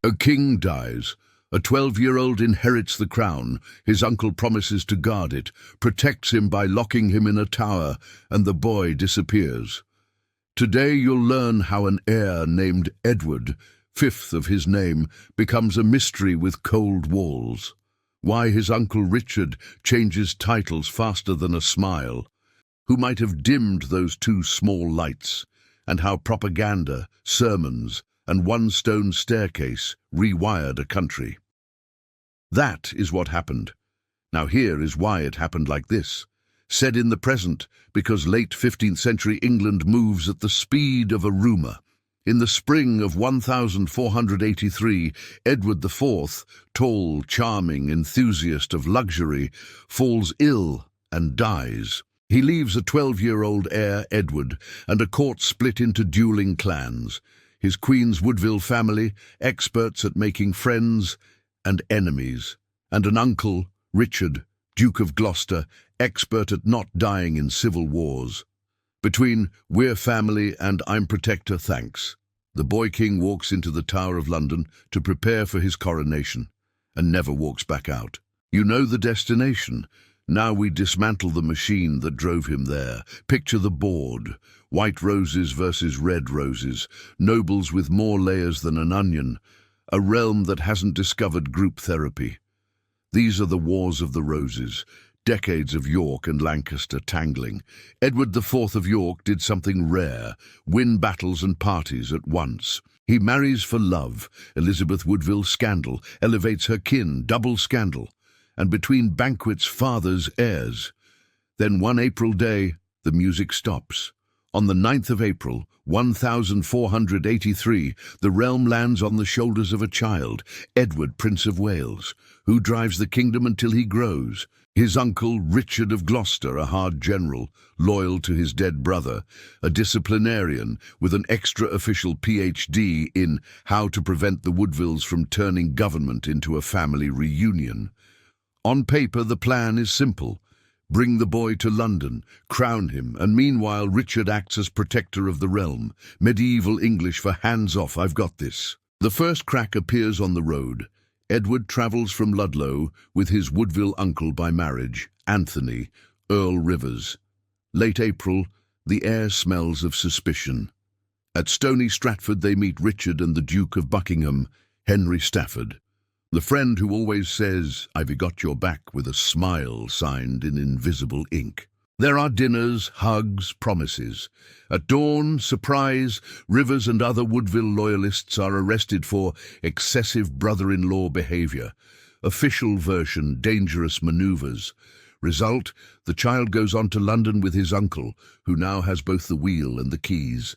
A king dies. A 12-year-old inherits the crown. His uncle promises to guard it, protects him by locking him in a tower, and the boy disappears. Today you'll learn how an heir named Edward, fifth of his name, becomes a mystery with cold walls. Why his uncle Richard changes titles faster than a smile. Who might have dimmed those two small lights, and how propaganda, sermons, and one stone staircase rewired a country. That is what happened. Now here is why it happened like this. Said in the present, because late 15th century England moves at the speed of a rumour. In the spring of 1483, Edward IV, tall, charming, enthusiast of luxury, falls ill and dies. He leaves a 12-year-old heir, Edward, and a court split into dueling clans. His Queen's Woodville family, experts at making friends and enemies, and an uncle, Richard, Duke of Gloucester, expert at not dying in civil wars. Between "We're family" and "I'm protector, thanks," the boy king walks into the Tower of London to prepare for his coronation, and never walks back out. You know the destination. Now we dismantle the machine that drove him there. Picture the board. White roses versus red roses. Nobles with more layers than an onion. A realm that hasn't discovered group therapy. These are the Wars of the Roses. Decades of York and Lancaster tangling. Edward IV of York did something rare. Win battles and parties at once. He marries for love. Elizabeth Woodville, scandal. Elevates her kin, double scandal. And between banquets, fathers, heirs. Then one April day, the music stops. On the 9th of April, 1483, the realm lands on the shoulders of a child, Edward, Prince of Wales, who drives the kingdom until he grows. His uncle, Richard of Gloucester, a hard general, loyal to his dead brother, a disciplinarian with an extra-official PhD in how to prevent the Woodvilles from turning government into a family reunion. On paper, the plan is simple. Bring the boy to London, crown him, and meanwhile Richard acts as protector of the realm. Medieval English for hands off, I've got this. The first crack appears on the road. Edward travels from Ludlow with his Woodville uncle by marriage, Anthony, Earl Rivers. Late April, the air smells of suspicion. At Stony Stratford they meet Richard and the Duke of Buckingham, Henry Stafford. The friend who always says, "I've got your back," with a smile signed in invisible ink. There are dinners, hugs, promises. At dawn, surprise, Rivers and other Woodville loyalists are arrested for excessive brother-in-law behavior. Official version, dangerous maneuvers. Result, the child goes on to London with his uncle, who now has both the wheel and the keys.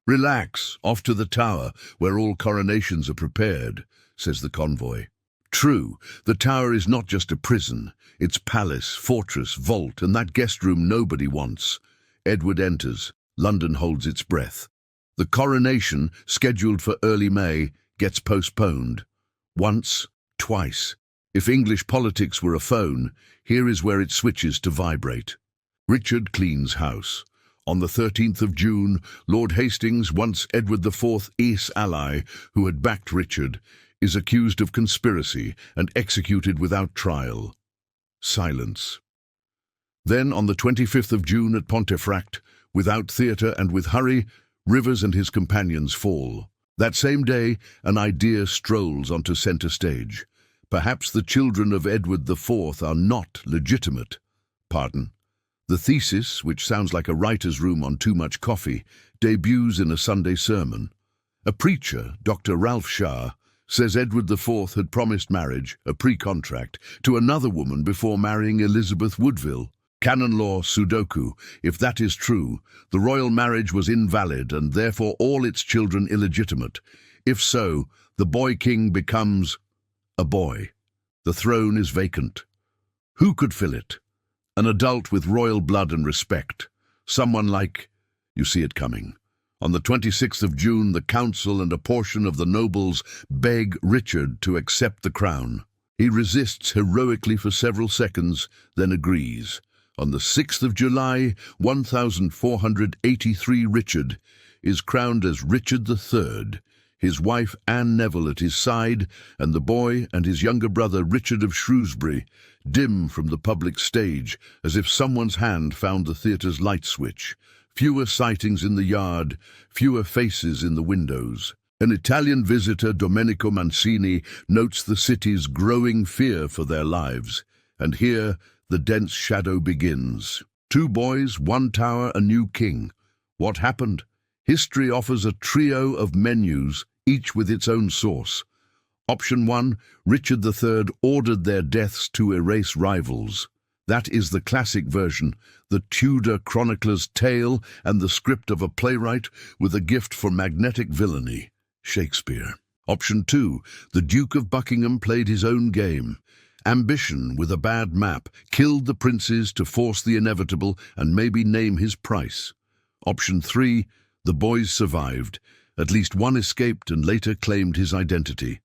"Relax, off to the Tower, where all coronations are prepared," says the convoy. True, the Tower is not just a prison. It's palace, fortress, vault, and that guest room nobody wants. Edward enters. London holds its breath. The coronation, scheduled for early May, gets postponed. Once, twice. If English politics were a phone, here is where it switches to vibrate. Richard cleans house. On the 13th of June, Lord Hastings, once Edward IV's ally, who had backed Richard, is accused of conspiracy and executed without trial. Silence. Then, on the 25th of June at Pontefract, without theatre and with hurry, Rivers and his companions fall. That same day, an idea strolls onto centre stage. Perhaps the children of Edward IV are not legitimate. Pardon. The thesis, which sounds like a writer's room on too much coffee, debuts in a Sunday sermon. A preacher, Dr. Ralph Shah, says Edward IV had promised marriage, a pre-contract, to another woman before marrying Elizabeth Woodville. Canon law, Sudoku. If that is true, the royal marriage was invalid and therefore all its children illegitimate. If so, the boy king becomes a boy. The throne is vacant. Who could fill it? An adult with royal blood and respect. Someone like... You see it coming. On the 26th of June, the council and a portion of the nobles beg Richard to accept the crown. He resists heroically for several seconds, then agrees. On the 6th of July, 1483, Richard is crowned as Richard III. his wife Anne Neville at his side, and the boy and his younger brother Richard of Shrewsbury, dim from the public stage, as if someone's hand found the theatre's light switch. Fewer sightings in the yard, fewer faces in the windows. An Italian visitor, Domenico Mancini, notes the city's growing fear for their lives. And here, the dense shadow begins. 2 boys, 1 tower, a new king. What happened? History offers a trio of menus, each with its own source. Option 1, Richard III ordered their deaths to erase rivals. That is the classic version, the Tudor chronicler's tale and the script of a playwright with a gift for magnetic villainy, Shakespeare. Option 2, the Duke of Buckingham played his own game. Ambition with a bad map killed the princes to force the inevitable and maybe name his price. Option 3, the boys survived. At least one escaped and later claimed his identity.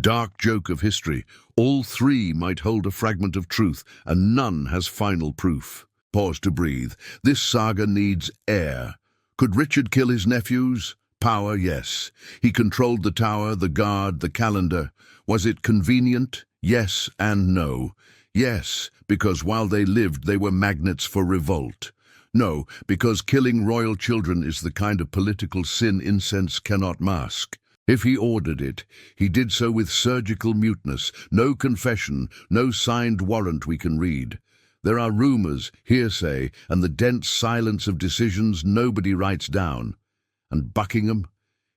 Dark joke of history, all 3 might hold a fragment of truth, and none has final proof. Pause to breathe. This saga needs air. Could Richard kill his nephews? Power, yes. He controlled the tower, the guard, the calendar. Was it convenient? Yes and no. Yes, because while they lived, they were magnets for revolt. No, because killing royal children is the kind of political sin incense cannot mask. If he ordered it, he did so with surgical muteness, no confession, no signed warrant we can read. There are rumors, hearsay, and the dense silence of decisions nobody writes down. And Buckingham?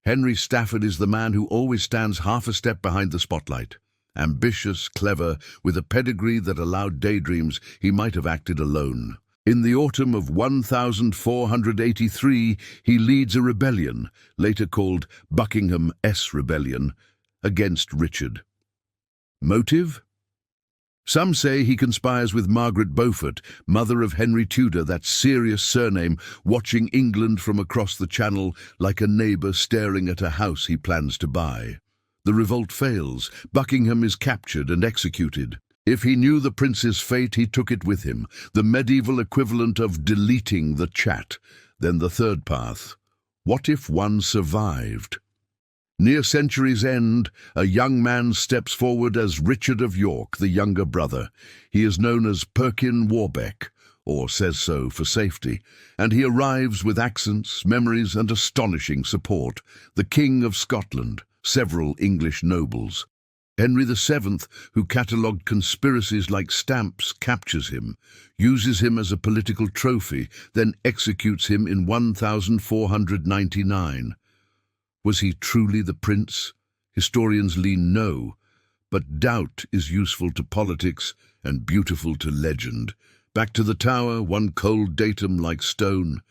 Henry Stafford is the man who always stands half a step behind the spotlight. Ambitious, clever, with a pedigree that allowed daydreams, he might have acted alone. In the autumn of 1483, he leads a rebellion, later called Buckingham's Rebellion, against Richard. Motive? Some say he conspires with Margaret Beaufort, mother of Henry Tudor, that serious surname, watching England from across the Channel like a neighbour staring at a house he plans to buy. The revolt fails. Buckingham is captured and executed. If he knew the prince's fate, he took it with him, the medieval equivalent of deleting the chat. Then the third path. What if one survived? Near century's end, a young man steps forward as Richard of York, the younger brother. He is known as Perkin Warbeck, or says so for safety, and he arrives with accents, memories, and astonishing support. The King of Scotland, several English nobles. Henry VII, who catalogued conspiracies like stamps, captures him, uses him as a political trophy, then executes him in 1499. Was he truly the prince? Historians lean no, but doubt is useful to politics and beautiful to legend. Back to the tower, one cold datum like stone.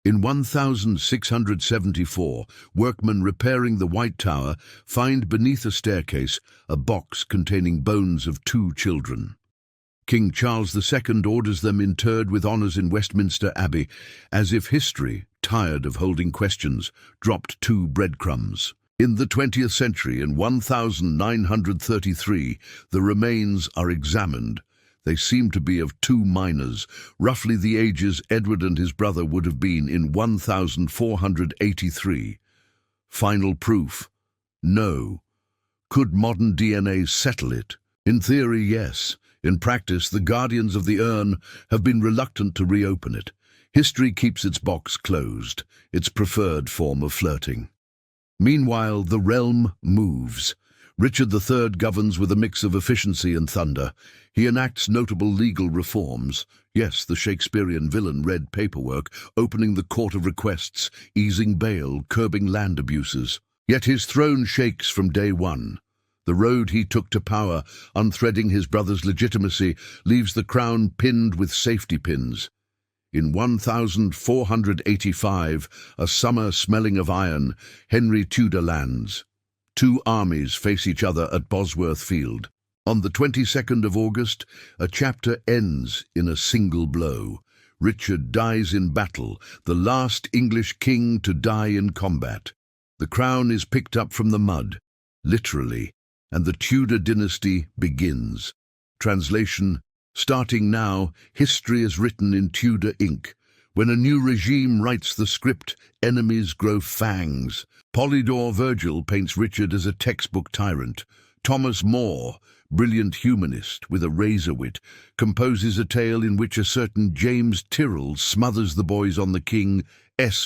In 1674, workmen repairing the White Tower find beneath a staircase a box containing bones of 2 children. King Charles II orders them interred with honours in Westminster Abbey, as if history, tired of holding questions, dropped 2 breadcrumbs. In the 20th century, in 1933, the remains are examined. They seem to be of 2 minors, roughly the ages Edward and his brother would have been in 1483. Final proof? No. Could modern DNA settle it? In theory, yes. In practice, the guardians of the urn have been reluctant to reopen it. History keeps its box closed, its preferred form of flirting. Meanwhile, the realm moves. Richard III governs with a mix of efficiency and thunder. He enacts notable legal reforms. Yes, the Shakespearean villain read paperwork, opening the court of requests, easing bail, curbing land abuses. Yet his throne shakes from day one. The road he took to power, unthreading his brother's legitimacy, leaves the crown pinned with safety pins. In 1485, a summer smelling of iron, Henry Tudor lands. 2 armies face each other at Bosworth Field. On the 22nd of August, a chapter ends in a single blow. Richard dies in battle, the last English king to die in combat. The crown is picked up from the mud, literally, and the Tudor dynasty begins. Translation: starting now, history is written in Tudor ink. When a new regime writes the script, enemies grow fangs. Polydore Virgil paints Richard as a textbook tyrant. Thomas More, brilliant humanist with a razor wit, composes a tale in which a certain James Tyrrell smothers the boys on the king's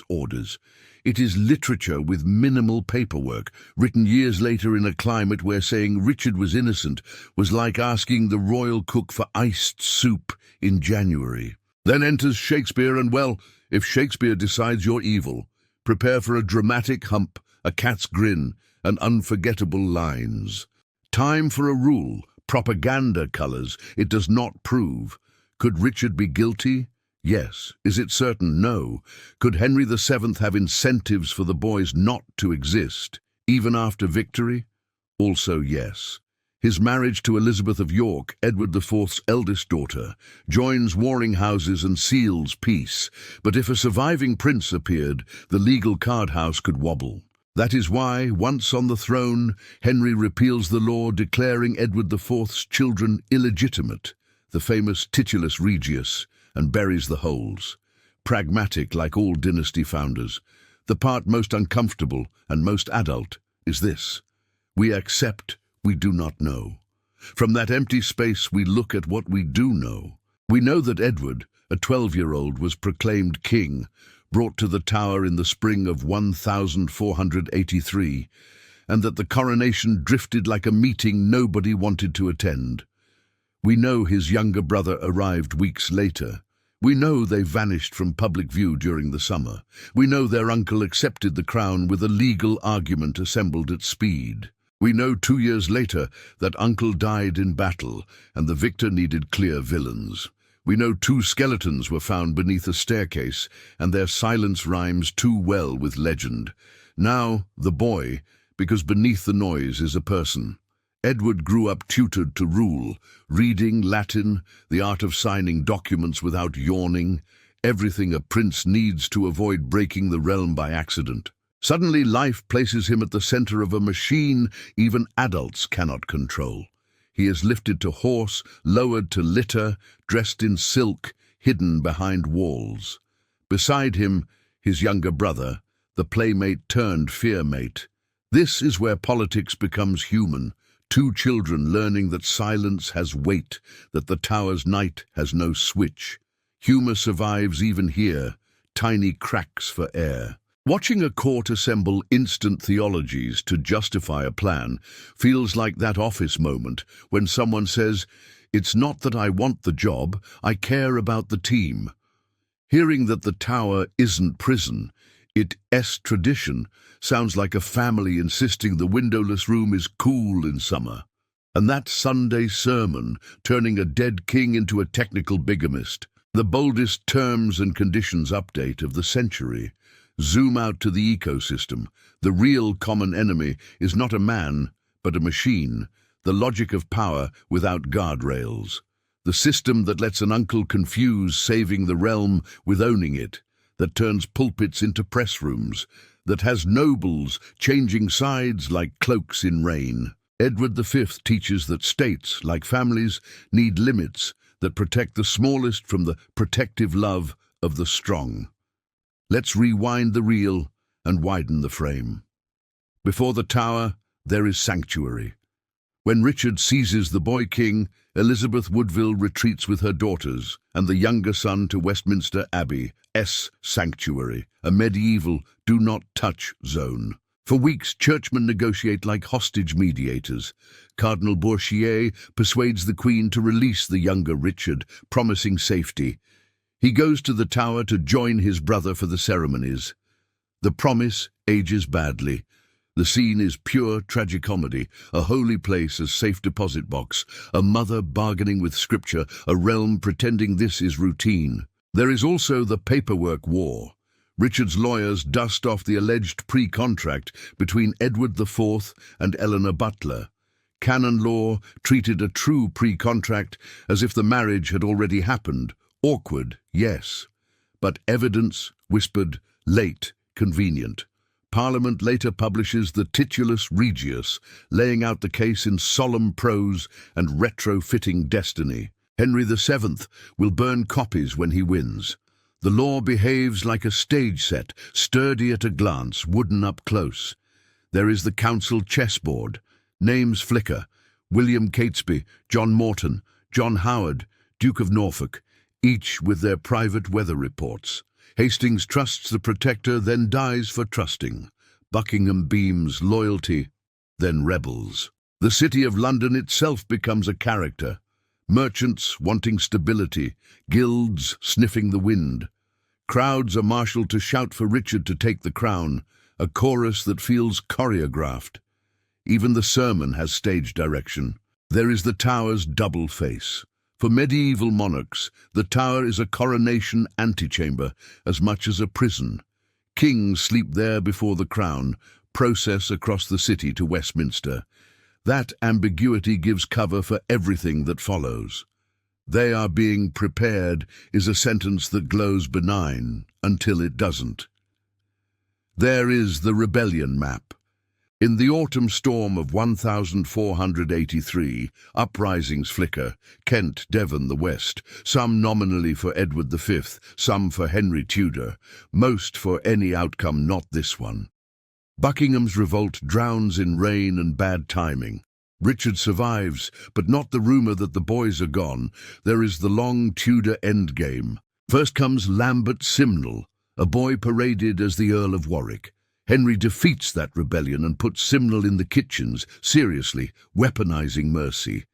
orders. It is literature with minimal paperwork, written years later in a climate where saying Richard was innocent was like asking the royal cook for iced soup in January. Then enters Shakespeare, and well, if Shakespeare decides you're evil, prepare for a dramatic hump, a cat's grin, and unforgettable lines. Time for a rule, propaganda colours, it does not prove. Could Richard be guilty? Yes. Is it certain? No. Could Henry VII have incentives for the boys not to exist, even after victory? Also yes. His marriage to Elizabeth of York, Edward IV's eldest daughter, joins warring houses and seals peace. But if a surviving prince appeared, the legal card house could wobble. That is why, once on the throne, Henry repeals the law declaring Edward IV's children illegitimate, the famous titulus regius, and buries the holes. Pragmatic like all dynasty founders, the part most uncomfortable and most adult is this: we accept we do not know. From that empty space we look at what we do know. We know that Edward, a 12-year-old, was proclaimed king, brought to the Tower in the spring of 1483, and that the coronation drifted like a meeting nobody wanted to attend. We know his younger brother arrived weeks later. We know they vanished from public view during the summer. We know their uncle accepted the crown with a legal argument assembled at speed. We know 2 years later that uncle died in battle and the victor needed clear villains. We know 2 skeletons were found beneath a staircase and their silence rhymes too well with legend. Now, the boy, because beneath the noise is a person. Edward grew up tutored to rule, reading Latin, the art of signing documents without yawning, everything a prince needs to avoid breaking the realm by accident. Suddenly life places him at the center of a machine even adults cannot control. He is lifted to horse, lowered to litter, dressed in silk, hidden behind walls. Beside him, his younger brother, the playmate turned fearmate. This is where politics becomes human. 2 children learning that silence has weight, that the Tower's night has no switch. Humor survives even here, tiny cracks for air. Watching a court assemble instant theologies to justify a plan feels like that office moment when someone says, "It's not that I want the job, I care about the team." Hearing that the Tower isn't prison, it's tradition, sounds like a family insisting the windowless room is cool in summer. And that Sunday sermon, turning a dead king into a technical bigamist, the boldest terms and conditions update of the century. Zoom out to the ecosystem. The real common enemy is not a man, but a machine, the logic of power without guardrails. The system that lets an uncle confuse saving the realm with owning it, that turns pulpits into press rooms, that has nobles changing sides like cloaks in rain. Edward V teaches that states, like families, need limits that protect the smallest from the protective love of the strong. Let's rewind the reel and widen the frame. Before the Tower, there is sanctuary. When Richard seizes the boy king, Elizabeth Woodville retreats with her daughters and the younger son to Westminster Abbey's sanctuary, a medieval do-not-touch zone. For weeks, churchmen negotiate like hostage mediators. Cardinal Bourchier persuades the Queen to release the younger Richard, promising safety. He goes to the Tower to join his brother for the ceremonies. The promise ages badly. The scene is pure tragicomedy, a holy place as safe deposit box, a mother bargaining with scripture, a realm pretending this is routine. There is also the paperwork war. Richard's lawyers dust off the alleged pre-contract between Edward IV and Eleanor Butler. Canon law treated a true pre-contract as if the marriage had already happened. Awkward, yes, but evidence whispered, late, convenient. Parliament later publishes the Titulus Regius, laying out the case in solemn prose and retrofitting destiny. Henry VII will burn copies when he wins. The law behaves like a stage set, sturdy at a glance, wooden up close. There is the council chessboard. Names flicker. William Catesby, John Morton, John Howard, Duke of Norfolk, each with their private weather reports. Hastings trusts the protector, then dies for trusting. Buckingham beams loyalty, then rebels. The city of London itself becomes a character. Merchants wanting stability, guilds sniffing the wind. Crowds are marshaled to shout for Richard to take the crown, a chorus that feels choreographed. Even the sermon has stage direction. There is the Tower's double face. For medieval monarchs, the Tower is a coronation antechamber as much as a prison. Kings sleep there before the crown, process across the city to Westminster. That ambiguity gives cover for everything that follows. "They are being prepared" is a sentence that glows benign until it doesn't. There is the rebellion map. In the autumn storm of 1483, uprisings flicker, Kent, Devon, the West, some nominally for Edward V, some for Henry Tudor, most for any outcome not this one. Buckingham's revolt drowns in rain and bad timing. Richard survives, but not the rumour that the boys are gone. There is the long Tudor endgame. First comes Lambert Simnel, a boy paraded as the Earl of Warwick. Henry defeats that rebellion and puts Simnel in the kitchens, seriously, weaponizing mercy.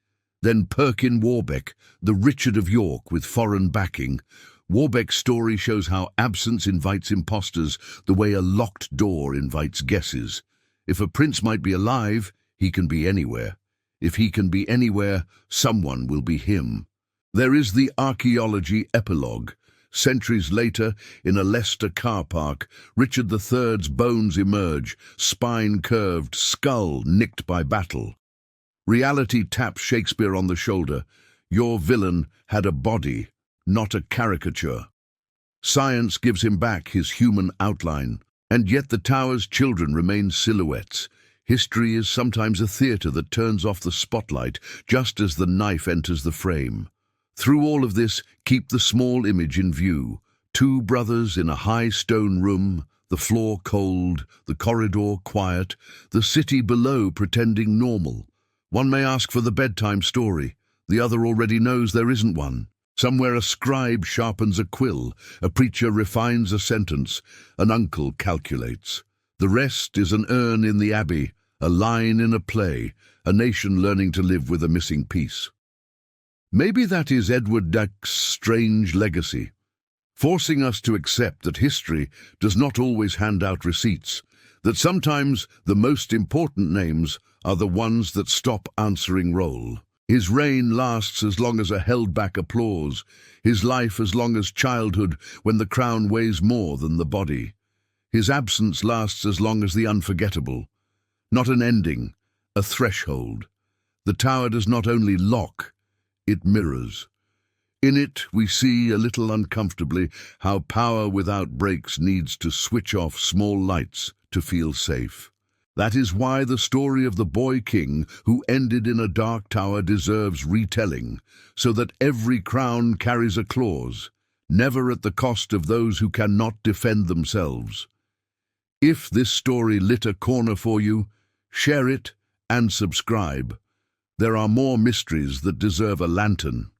Then Perkin Warbeck, the Richard of York with foreign backing. Warbeck's story shows how absence invites impostors, the way a locked door invites guesses. If a prince might be alive, he can be anywhere. If he can be anywhere, someone will be him. There is the archaeology epilogue. Centuries later, in a Leicester car park, Richard III's bones emerge, spine curved, skull nicked by battle. Reality taps Shakespeare on the shoulder. Your villain had a body, not a caricature. Science gives him back his human outline, and yet the Tower's children remain silhouettes. History is sometimes a theatre that turns off the spotlight just as the knife enters the frame. Through all of this, keep the small image in view. Two brothers in a high stone room, the floor cold, the corridor quiet, the city below pretending normal. One may ask for the bedtime story. The other already knows there isn't one. Somewhere a scribe sharpens a quill, a preacher refines a sentence, an uncle calculates. The rest is an urn in the abbey, a line in a play, a nation learning to live with a missing piece. Maybe that is Edward Duck's strange legacy, forcing us to accept that history does not always hand out receipts, that sometimes the most important names are the ones that stop answering roll. His reign lasts as long as a held-back applause, his life as long as childhood when the crown weighs more than the body. His absence lasts as long as the unforgettable. Not an ending, a threshold. The Tower does not only lock, it mirrors. In it, we see, a little uncomfortably, how power without brakes needs to switch off small lights to feel safe. That is why the story of the boy king who ended in a dark tower deserves retelling, so that every crown carries a clause, never at the cost of those who cannot defend themselves. If this story lit a corner for you, share it and subscribe. There are more mysteries that deserve a lantern.